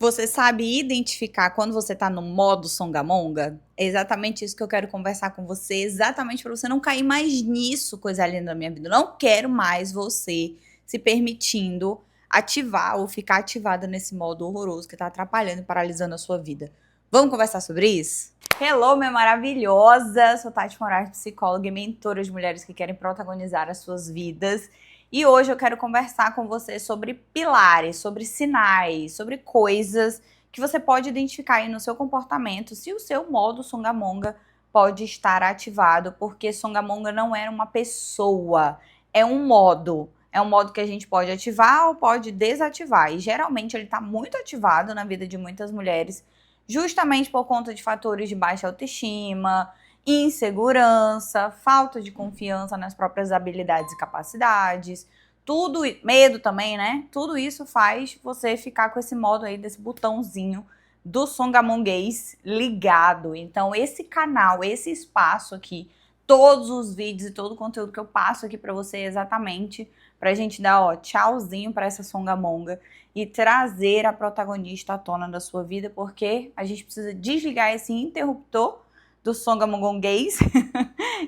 Você sabe identificar quando você tá no modo songamonga? É exatamente isso que eu quero conversar com você, exatamente para você não cair mais nisso, coisa linda da minha vida. Eu não quero mais você se permitindo ativar ou ficar ativada nesse modo horroroso que tá atrapalhando e paralisando a sua vida. Vamos conversar sobre isso? Hello, minha maravilhosa! Sou Tati Moraes, psicóloga e mentora de mulheres que querem protagonizar as suas vidas. E hoje eu quero conversar com você sobre pilares, sobre sinais, sobre coisas que você pode identificar aí no seu comportamento, se o seu modo songamonga pode estar ativado, porque songamonga não é uma pessoa, é um modo. É um modo que a gente pode ativar ou pode desativar. E geralmente ele está muito ativado na vida de muitas mulheres, justamente por conta de fatores de baixa autoestima, insegurança, falta de confiança nas próprias habilidades e capacidades, tudo, medo também, né? Tudo isso faz você ficar com esse modo aí, desse botãozinho do songamonguês ligado. Então, esse canal, esse espaço aqui, todos os vídeos e todo o conteúdo que eu passo aqui pra você é exatamente pra gente dar, ó, tchauzinho pra essa songamonga e trazer a protagonista à tona da sua vida, porque a gente precisa desligar esse interruptor do songamonguês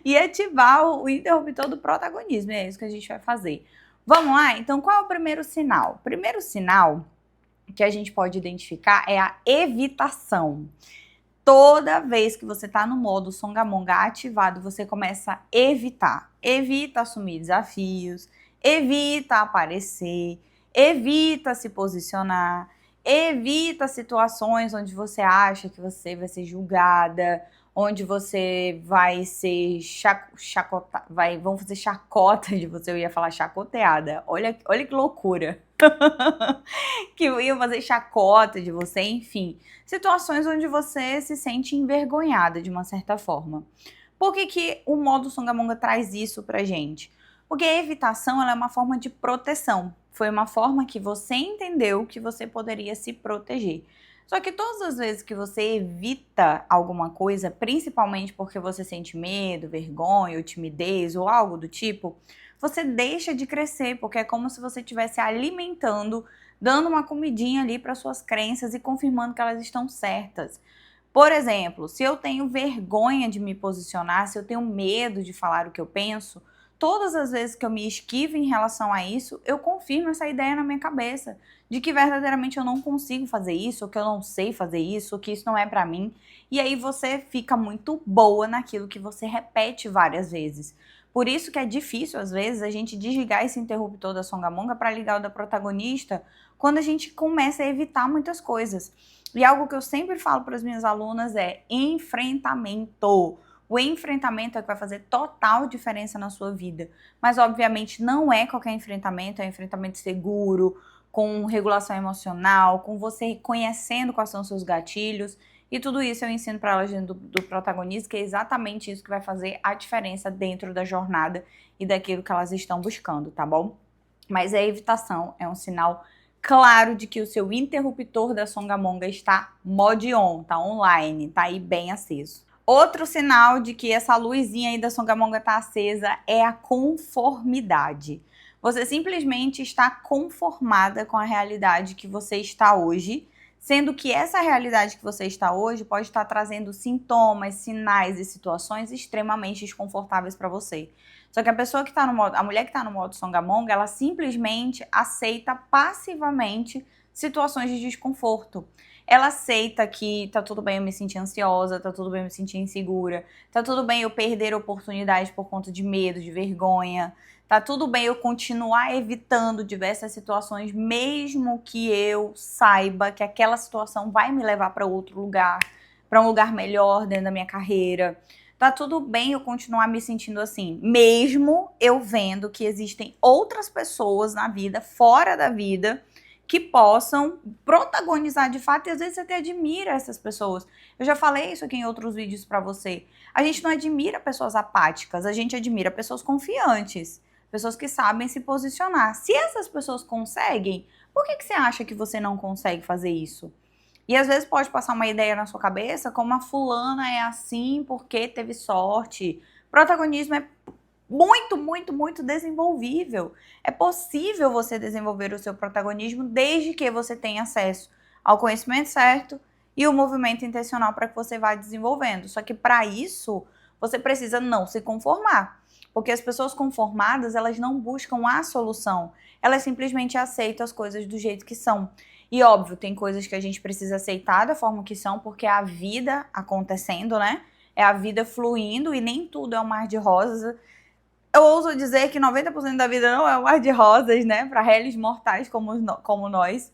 e ativar o interruptor do protagonismo. É isso que a gente vai fazer. Vamos lá? Então, qual é o primeiro sinal? O primeiro sinal que a gente pode identificar é a evitação. Toda vez que você está no modo songamonga ativado, você começa a evitar. Evita assumir desafios, evita aparecer, evita se posicionar, evita situações onde você acha que você vai ser julgada, onde você vai ser vão fazer chacota de você, eu ia falar chacoteada. Olha que loucura. Que iam fazer chacota de você, enfim. Situações onde você se sente envergonhada de uma certa forma. Por que o modo songamonga traz isso pra gente? Porque a evitação ela é uma forma de proteção. Foi uma forma que você entendeu que você poderia se proteger. Só que todas as vezes que você evita alguma coisa, principalmente porque você sente medo, vergonha ou timidez ou algo do tipo, você deixa de crescer, porque é como se você estivesse alimentando, dando uma comidinha ali para suas crenças e confirmando que elas estão certas. Por exemplo, se eu tenho vergonha de me posicionar, se eu tenho medo de falar o que eu penso, todas as vezes que eu me esquivo em relação a isso, eu confirmo essa ideia na minha cabeça de que verdadeiramente eu não consigo fazer isso, ou que eu não sei fazer isso, ou que isso não é pra mim. E aí você fica muito boa naquilo que você repete várias vezes. Por isso que é difícil, às vezes, a gente desligar esse interruptor da songamonga para ligar o da protagonista quando a gente começa a evitar muitas coisas. E algo que eu sempre falo para as minhas alunas é enfrentamento. O enfrentamento é que vai fazer total diferença na sua vida. Mas, obviamente, não é qualquer enfrentamento, é um enfrentamento seguro, com regulação emocional, com você conhecendo quais são os seus gatilhos. E tudo isso eu ensino para elas dentro do protagonista, que é exatamente isso que vai fazer a diferença dentro da jornada e daquilo que elas estão buscando, tá bom? Mas a evitação é um sinal claro de que o seu interruptor da songamonga está mod on, tá online, tá aí bem aceso. Outro sinal de que essa luzinha aí da songamonga tá acesa é a conformidade. Você simplesmente está conformada com a realidade que você está hoje, sendo que essa realidade que você está hoje pode estar trazendo sintomas, sinais e situações extremamente desconfortáveis para você. Só que a pessoa que está no modo, a mulher que está no modo songamonga, ela simplesmente aceita passivamente situações de desconforto. Ela aceita que tá tudo bem eu me sentir ansiosa, tá tudo bem eu me sentir insegura, tá tudo bem eu perder oportunidades por conta de medo, de vergonha, tá tudo bem eu continuar evitando diversas situações, mesmo que eu saiba que aquela situação vai me levar para outro lugar, para um lugar melhor dentro da minha carreira. Tá tudo bem eu continuar me sentindo assim, mesmo eu vendo que existem outras pessoas na vida, fora da vida, que possam protagonizar de fato, e às vezes você até admira essas pessoas. Eu já falei isso aqui em outros vídeos pra você. A gente não admira pessoas apáticas, a gente admira pessoas confiantes, pessoas que sabem se posicionar. Se essas pessoas conseguem, por que você acha que você não consegue fazer isso? E às vezes pode passar uma ideia na sua cabeça, como a fulana é assim porque teve sorte. Protagonismo é muito, muito, muito desenvolvível. É possível você desenvolver o seu protagonismo desde que você tenha acesso ao conhecimento certo e o movimento intencional para que você vá desenvolvendo. Só que para isso, você precisa não se conformar. Porque as pessoas conformadas, elas não buscam a solução. Elas simplesmente aceitam as coisas do jeito que são. E óbvio, tem coisas que a gente precisa aceitar da forma que são, porque é a vida acontecendo, né? É a vida fluindo e nem tudo é um mar de rosas. Eu ouso dizer que 90% da vida não é um mar de rosas, né? Para réis mortais como nós.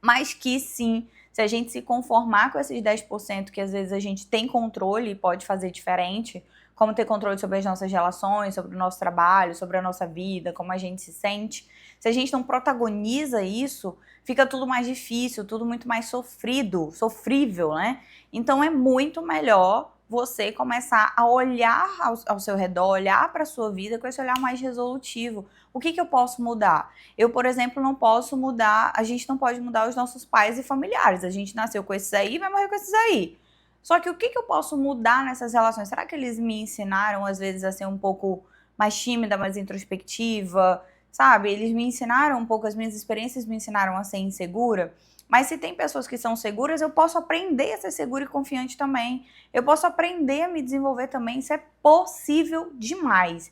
Mas que sim, se a gente se conformar com esses 10% que às vezes a gente tem controle e pode fazer diferente, como ter controle sobre as nossas relações, sobre o nosso trabalho, sobre a nossa vida, como a gente se sente, se a gente não protagoniza isso, fica tudo mais difícil, tudo muito mais sofrível, né? Então é muito melhor você começar a olhar ao seu redor, olhar para a sua vida com esse olhar mais resolutivo. O que eu posso mudar? Eu, por exemplo, não posso mudar, a gente não pode mudar os nossos pais e familiares. A gente nasceu com esses aí e vai morrer com esses aí. Só que o que eu posso mudar nessas relações? Será que eles me ensinaram, às vezes, a ser um pouco mais tímida, mais introspectiva? Sabe? Eles me ensinaram um pouco, as minhas experiências me ensinaram a ser insegura. Mas se tem pessoas que são seguras, eu posso aprender a ser segura e confiante também. Eu posso aprender a me desenvolver também. Isso é possível demais.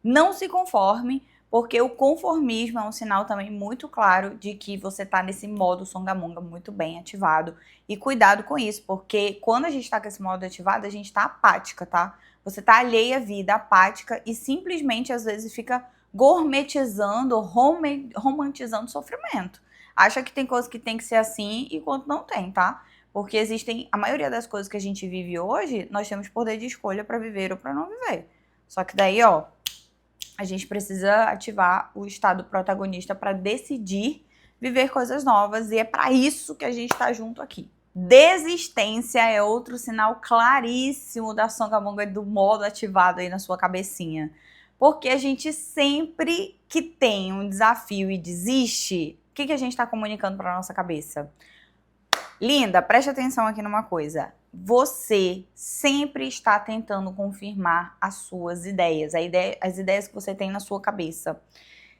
Não se conforme, porque o conformismo é um sinal também muito claro de que você está nesse modo songamonga muito bem ativado. E cuidado com isso, porque quando a gente está com esse modo ativado, a gente está apática, tá? Você está alheia à vida, apática e simplesmente às vezes fica gourmetizando, romantizando o sofrimento. Acha que tem coisa que tem que ser assim e quanto não tem, tá? Porque existem, a maioria das coisas que a gente vive hoje, nós temos poder de escolha para viver ou para não viver. Só que daí, ó, a gente precisa ativar o estado protagonista para decidir viver coisas novas e é para isso que a gente está junto aqui. Desistência é outro sinal claríssimo da songamonga do modo ativado aí na sua cabecinha. Porque a gente sempre que tem um desafio e desiste, o que a gente está comunicando para nossa cabeça? Linda, preste atenção aqui numa coisa. Você sempre está tentando confirmar as suas ideias, as ideias que você tem na sua cabeça.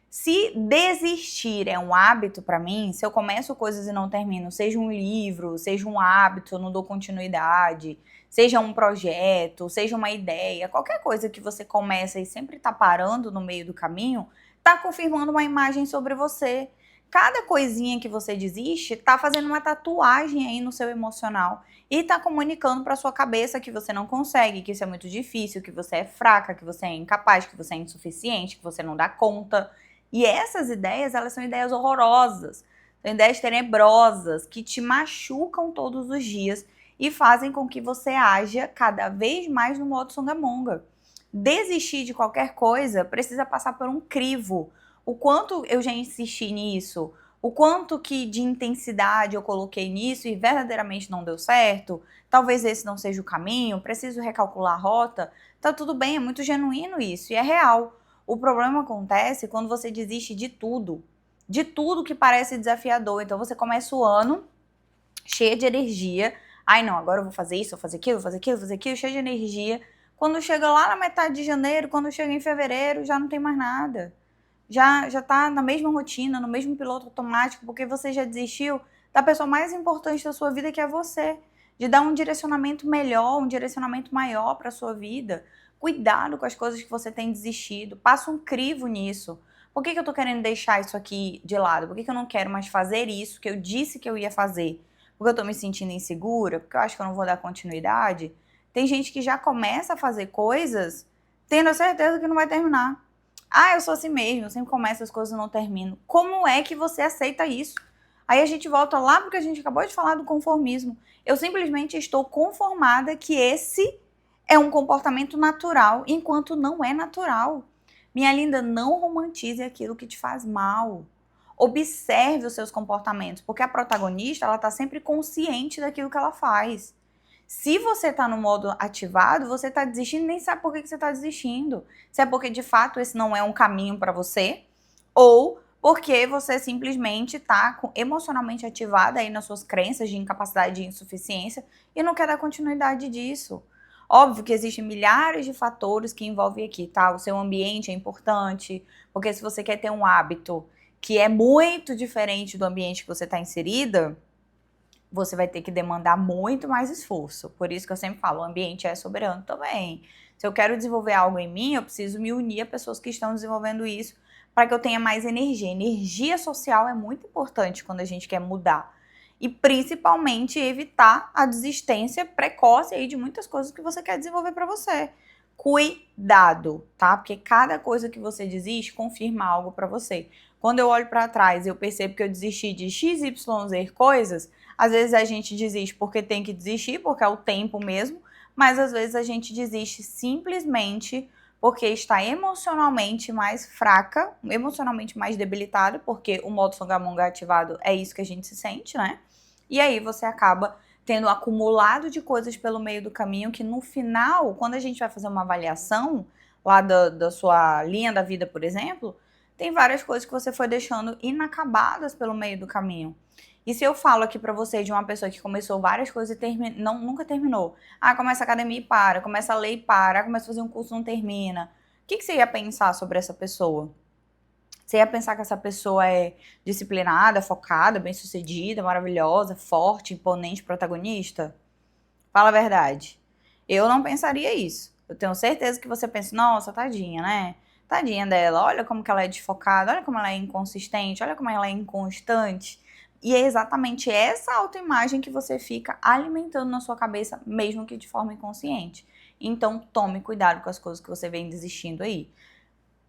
Se desistir é um hábito para mim, se eu começo coisas e não termino, seja um livro, seja um hábito, eu não dou continuidade, seja um projeto, seja uma ideia, qualquer coisa que você começa e sempre está parando no meio do caminho, está confirmando uma imagem sobre você. Cada coisinha que você desiste está fazendo uma tatuagem aí no seu emocional e está comunicando para sua cabeça que você não consegue, que isso é muito difícil, que você é fraca, que você é incapaz, que você é insuficiente, que você não dá conta. E essas ideias, elas são ideias horrorosas, são ideias tenebrosas que te machucam todos os dias e fazem com que você haja cada vez mais no modo songamonga. Desistir de qualquer coisa precisa passar por um crivo. O quanto eu já insisti nisso, o quanto que de intensidade eu coloquei nisso e verdadeiramente não deu certo, talvez esse não seja o caminho, preciso recalcular a rota, tá tudo bem, é muito genuíno isso e é real. O problema acontece quando você desiste de tudo que parece desafiador. Então você começa o ano cheia de energia, ai não, agora eu vou fazer isso, vou fazer aquilo, vou fazer aquilo, vou fazer aquilo, cheia de energia. Quando chega lá na metade de janeiro, quando chega em fevereiro, já não tem mais nada. Já tá na mesma rotina, no mesmo piloto automático, porque você já desistiu da pessoa mais importante da sua vida, que é você. De dar um direcionamento melhor, um direcionamento maior para a sua vida. Cuidado com as coisas que você tem desistido. Passa um crivo nisso. Por que eu tô querendo deixar isso aqui de lado? Por que eu não quero mais fazer isso que eu disse que eu ia fazer? Porque eu tô me sentindo insegura? Porque eu acho que eu não vou dar continuidade? Tem gente que já começa a fazer coisas tendo a certeza que não vai terminar. Ah, eu sou assim mesmo, eu sempre começo as coisas e não termino. Como é que você aceita isso? Aí a gente volta lá porque a gente acabou de falar do conformismo. Eu simplesmente estou conformada que esse é um comportamento natural, enquanto não é natural. Minha linda, não romantize aquilo que te faz mal. Observe os seus comportamentos, porque a protagonista, ela está sempre consciente daquilo que ela faz. Se você está no modo ativado, você está desistindo e nem sabe por que você está desistindo. Se é porque de fato esse não é um caminho para você, ou porque você simplesmente está emocionalmente ativada aí nas suas crenças de incapacidade e insuficiência e não quer dar continuidade disso. Óbvio que existem milhares de fatores que envolvem aqui, tá? O seu ambiente é importante, porque se você quer ter um hábito que é muito diferente do ambiente que você está inserida, você vai ter que demandar muito mais esforço. Por isso que eu sempre falo, o ambiente é soberano também. Se eu quero desenvolver algo em mim, eu preciso me unir a pessoas que estão desenvolvendo isso para que eu tenha mais energia. Energia social é muito importante quando a gente quer mudar. E principalmente evitar a desistência precoce aí de muitas coisas que você quer desenvolver para você. Cuidado, tá? Porque cada coisa que você desiste confirma algo para você. Quando eu olho para trás e eu percebo que eu desisti de XYZ coisas, às vezes a gente desiste porque tem que desistir, porque é o tempo mesmo, mas às vezes a gente desiste simplesmente porque está emocionalmente mais fraca, emocionalmente mais debilitada, porque o modo Songamonga ativado é isso que a gente se sente, né? E aí você acaba tendo um acumulado de coisas pelo meio do caminho que no final, quando a gente vai fazer uma avaliação lá da sua linha da vida, por exemplo, tem várias coisas que você foi deixando inacabadas pelo meio do caminho. E se eu falo aqui pra você de uma pessoa que começou várias coisas e nunca terminou. Ah, começa a academia e para, começa a ler e para, começa a fazer um curso e não termina. O que você ia pensar sobre essa pessoa? Você ia pensar que essa pessoa é disciplinada, focada, bem-sucedida, maravilhosa, forte, imponente, protagonista? Fala a verdade. Eu não pensaria isso. Eu tenho certeza que você pensa, nossa, tadinha, né? Tadinha dela, olha como que ela é desfocada, olha como ela é inconsistente, olha como ela é inconstante. E é exatamente essa autoimagem que você fica alimentando na sua cabeça, mesmo que de forma inconsciente. Então, tome cuidado com as coisas que você vem desistindo aí.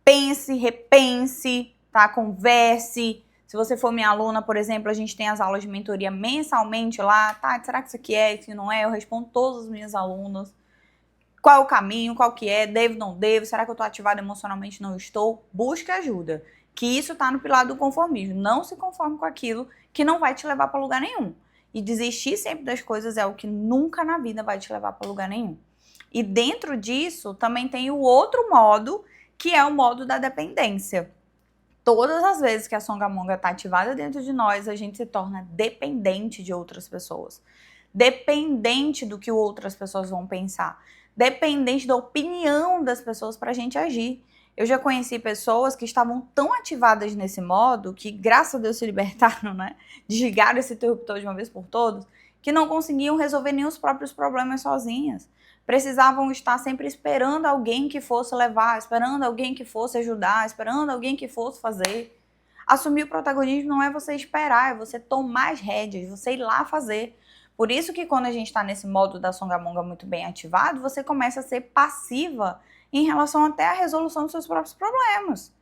Pense, repense, tá? Converse. Se você for minha aluna, por exemplo, a gente tem as aulas de mentoria mensalmente lá. Tá, será que isso aqui é, isso não é? Eu respondo todas as minhas alunas. Qual é o caminho, qual que é, devo, não devo, será que eu tô ativada emocionalmente, não estou? Busque ajuda. Que isso tá no pilar do conformismo. Não se conforme com aquilo que não vai te levar para lugar nenhum. E desistir sempre das coisas é o que nunca na vida vai te levar para lugar nenhum. E dentro disso também tem o outro modo, que é o modo da dependência. Todas as vezes que a Songamonga está ativada dentro de nós, a gente se torna dependente de outras pessoas. Dependente do que outras pessoas vão pensar. Dependente da opinião das pessoas para a gente agir. Eu já conheci pessoas que estavam tão ativadas nesse modo, que graças a Deus se libertaram, né? Desligaram esse interruptor de uma vez por todas, que não conseguiam resolver nem os próprios problemas sozinhas. Precisavam estar sempre esperando alguém que fosse levar, esperando alguém que fosse ajudar, esperando alguém que fosse fazer. Assumir o protagonismo não é você esperar, é você tomar as rédeas, você ir lá fazer. Por isso que quando a gente está nesse modo da Songamonga muito bem ativado, você começa a ser passiva em relação até à resolução dos seus próprios problemas.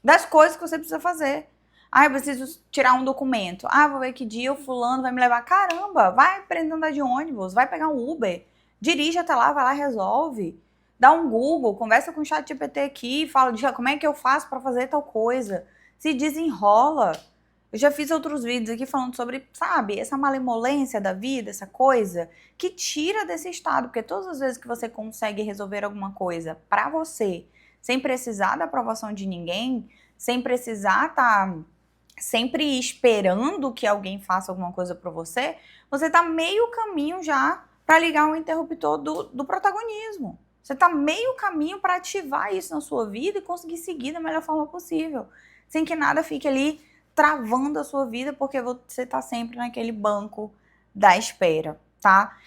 Das coisas que você precisa fazer. Ah, eu preciso tirar um documento. Ah, vou ver que dia o fulano vai me levar. Caramba, vai aprender a andar de ônibus, vai pegar um Uber. Dirige até lá, vai lá, resolve. Dá um Google, conversa com o chat GPT aqui, fala, como é que eu faço para fazer tal coisa. Se desenrola. Eu já fiz outros vídeos aqui falando sobre, sabe, essa malemolência da vida, essa coisa que tira desse estado, porque todas as vezes que você consegue resolver alguma coisa para você, sem precisar da aprovação de ninguém, sem precisar estar sempre esperando que alguém faça alguma coisa para você, você tá meio caminho já para ligar o interruptor do protagonismo. Você tá meio caminho para ativar isso na sua vida e conseguir seguir da melhor forma possível, sem que nada fique ali travando a sua vida, porque você tá sempre naquele banco da espera, tá?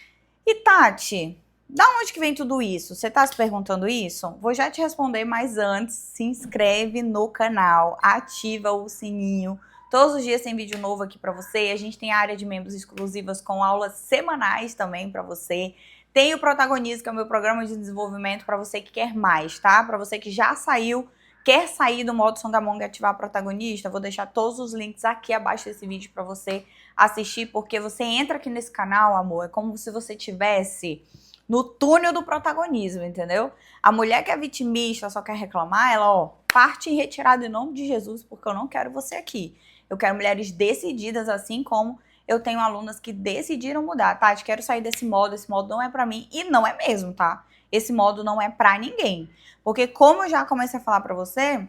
E Tati, da onde que vem tudo isso? Você tá se perguntando isso? Vou já te responder, mas antes, se inscreve no canal, ativa o sininho. Todos os dias tem vídeo novo aqui pra você. A gente tem a área de membros exclusivas com aulas semanais também pra você. Tem o Protagonismo, que é o meu programa de desenvolvimento pra você que quer mais, tá? Pra você que já saiu, quer sair do modo Songamonga e ativar protagonista, vou deixar todos os links aqui abaixo desse vídeo pra você assistir, porque você entra aqui nesse canal, amor, é como se você tivesse no túnel do protagonismo, entendeu? A mulher que é vitimista, só quer reclamar, ela, ó, parte em retirada em nome de Jesus, porque eu não quero você aqui. Eu quero mulheres decididas, assim como eu tenho alunas que decidiram mudar. Tati, quero sair desse modo, esse modo não é pra mim. E não é mesmo, tá? Esse modo não é pra ninguém. Porque como eu já comecei a falar pra você,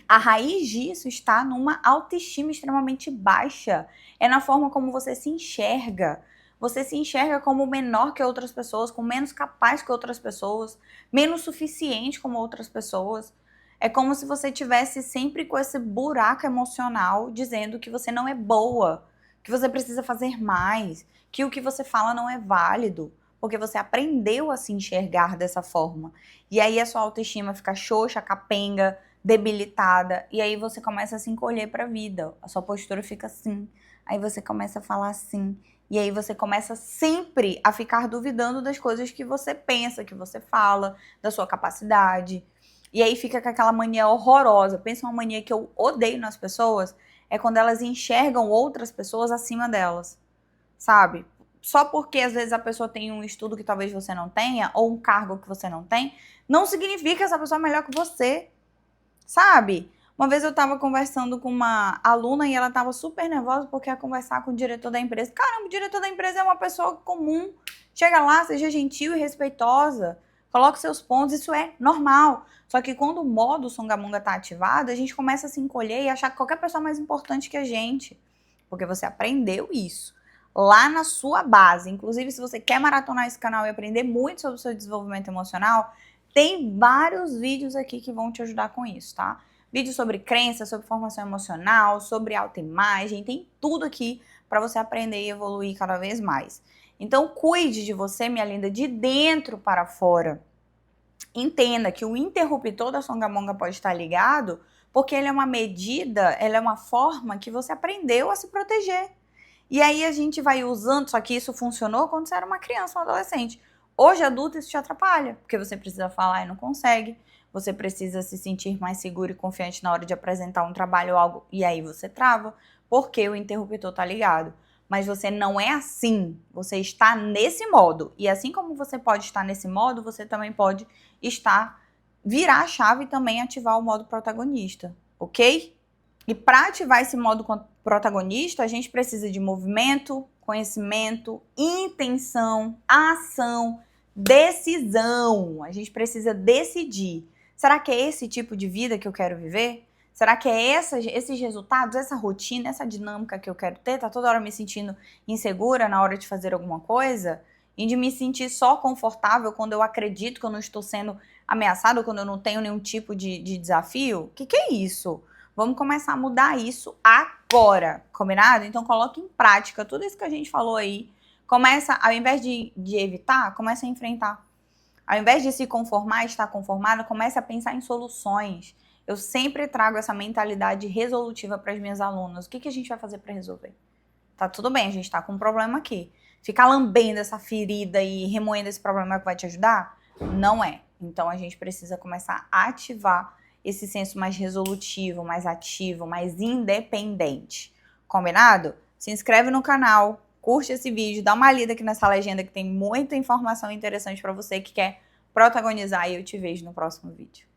a raiz disso está numa autoestima extremamente baixa. É na forma como você se enxerga. Você se enxerga como menor que outras pessoas, como menos capaz que outras pessoas, menos suficiente como outras pessoas. É como se você tivesse sempre com esse buraco emocional dizendo que você não é boa, que você precisa fazer mais, que o que você fala não é válido, porque você aprendeu a se enxergar dessa forma. E aí a sua autoestima fica xoxa, capenga, debilitada, e aí você começa a se encolher para a vida. A sua postura fica assim. Aí você começa a falar assim. E aí você começa sempre a ficar duvidando das coisas que você pensa, que você fala, da sua capacidade. E aí fica com aquela mania horrorosa. Pensa uma mania que eu odeio nas pessoas, é quando elas enxergam outras pessoas acima delas, sabe? Só porque às vezes a pessoa tem um estudo que talvez você não tenha, ou um cargo que você não tem, não significa que essa pessoa é melhor que você, sabe? Uma vez eu tava conversando com uma aluna e ela tava super nervosa porque ia conversar com o diretor da empresa. Caramba, o diretor da empresa é uma pessoa comum. Chega lá, seja gentil e respeitosa. Coloque seus pontos, isso é normal. Só que quando o modo Songamonga tá ativado, a gente começa a se encolher e achar que qualquer pessoa é mais importante que a gente. Porque você aprendeu isso lá na sua base. Inclusive, se você quer maratonar esse canal e aprender muito sobre o seu desenvolvimento emocional, tem vários vídeos aqui que vão te ajudar com isso, tá? Vídeos sobre crença, sobre formação emocional, sobre autoimagem, tem tudo aqui para você aprender e evoluir cada vez mais. Então, cuide de você, minha linda, de dentro para fora. Entenda que o interruptor da Songamonga pode estar ligado porque ele é uma medida, ele é uma forma que você aprendeu a se proteger. E aí a gente vai usando, só que isso funcionou quando você era uma criança, um adolescente. Hoje, adulto, isso te atrapalha, porque você precisa falar e não consegue, você precisa se sentir mais seguro e confiante na hora de apresentar um trabalho ou algo, e aí você trava, porque o interruptor tá ligado. Mas você não é assim, você está nesse modo. E assim como você pode estar nesse modo, você também pode virar a chave e também ativar o modo protagonista, ok? E para ativar esse modo protagonista, a gente precisa de movimento, conhecimento, intenção, ação, decisão. A gente precisa decidir. Será que é esse tipo de vida que eu quero viver? Será que é esses resultados, essa rotina, essa dinâmica que eu quero ter? Tá toda hora me sentindo insegura na hora de fazer alguma coisa? E de me sentir só confortável quando eu acredito que eu não estou sendo ameaçada ou quando eu não tenho nenhum tipo de desafio? Que é isso? Vamos começar a mudar isso agora, combinado? Então coloque em prática tudo isso que a gente falou aí. Começa, ao invés de evitar, começa a enfrentar. Ao invés de se conformar, estar conformada, comece a pensar em soluções. Eu sempre trago essa mentalidade resolutiva para as minhas alunas. O que a gente vai fazer para resolver? Tá tudo bem, a gente tá com um problema aqui. Ficar lambendo essa ferida e remoendo esse problema é o que vai te ajudar? Não é. Então a gente precisa começar a ativar esse senso mais resolutivo, mais ativo, mais independente. Combinado? Se inscreve no canal, curte esse vídeo, dá uma lida aqui nessa legenda que tem muita informação interessante para você que quer protagonizar e eu te vejo no próximo vídeo.